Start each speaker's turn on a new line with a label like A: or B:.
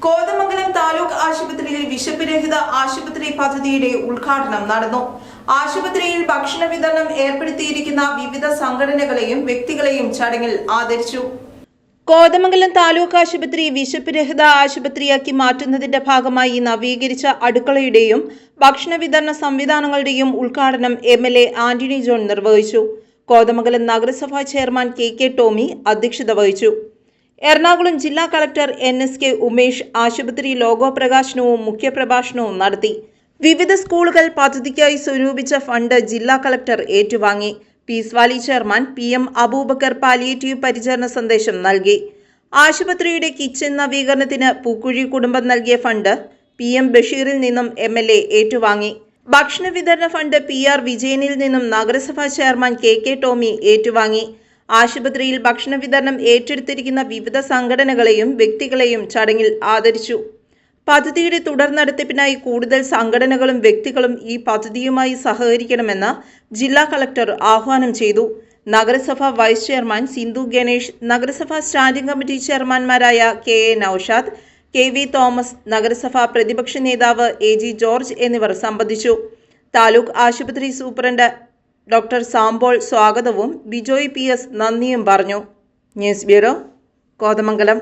A: കോതമംഗലം താലൂക്ക് ആശുപത്രിയിൽ വിശപ്പ് രഹിത ആശുപത്രി പദ്ധതിയുടെ ഉദ്ഘാടനം നടന്നു. ആശുപത്രിയിൽ ഭക്ഷണ വിതരണം ഏർപ്പെടുത്തിയിരിക്കുന്ന വിവിധ സംഘടനകളെയും വ്യക്തികളെയും ചടങ്ങിൽ ആദരിച്ചു. കോതമംഗലം താലൂക്ക് ആശുപത്രി വിശപ്പ് രഹിത ആശുപത്രിയാക്കി മാറ്റുന്നതിന്റെ ഭാഗമായി നവീകരിച്ച അടുക്കളയുടെയും ഭക്ഷണ വിതരണ സംവിധാനങ്ങളുടെയും ഉദ്ഘാടനം MLA ആന്റണി ജോൺ നിർവഹിച്ചു. കോതമംഗലം നഗരസഭാ ചെയർമാൻ KK ടോമി അധ്യക്ഷത വഹിച്ചു. എറണാകുളം ജില്ലാ കളക്ടർ NSK ഉമേഷ് ആശുപത്രി ലോഗോ പ്രകാശനവും മുഖ്യപ്രഭാഷണവും നടത്തി. വിവിധ സ്കൂളുകൾ പദ്ധതിക്കായി സ്വരൂപിച്ച ഫണ്ട് ജില്ലാ കളക്ടർ ഏറ്റുവാങ്ങി. Peace valley chairman PM Aboobacker palliative പരിചരണ സന്ദേശം നൽകി. ആശുപത്രിയുടെ കിച്ചൺ നവീകരണത്തിന് പൂക്കുഴി കുടുംബം നൽകിയ ഫണ്ട് PM ബഷീറിൽ നിന്നും MLA ഏറ്റുവാങ്ങി. ഭക്ഷണ വിതരണ ഫണ്ട് PR വിജയനിൽ നിന്നും നഗരസഭാ ചെയർമാൻ KK ടോമി ഏറ്റുവാങ്ങി. ആശുപത്രിയിൽ ഭക്ഷണ വിതരണം ഏറ്റെടുത്തിരിക്കുന്ന വിവിധ സംഘടനകളെയും വ്യക്തികളെയും ചടങ്ങിൽ ആദരിച്ചു. പദ്ധതിയുടെ തുടർ നടത്തിപ്പിനായി കൂടുതൽ സംഘടനകളും വ്യക്തികളും ഈ പദ്ധതിയുമായി സഹകരിക്കണമെന്ന് ജില്ലാ കളക്ടർ ആഹ്വാനം ചെയ്തു. നഗരസഭാ വൈസ് ചെയർമാൻ സിന്ധു ഗണേഷ്, നഗരസഭാ സ്റ്റാൻഡിംഗ് കമ്മിറ്റി ചെയർമാൻമാരായ KA നൌഷാദ്, KV തോമസ്, നഗരസഭാ പ്രതിപക്ഷ നേതാവ് AG ജോർജ് എന്നിവർ സംബന്ധിച്ചു. താലൂക്ക് ആശുപത്രി സൂപ്രണ്ട് ഡോക്ടർ സാംബോൾ സ്വാഗതവും ബിജോയ് PS നന്ദിയും പറഞ്ഞു. News bureau, Kothamangalam.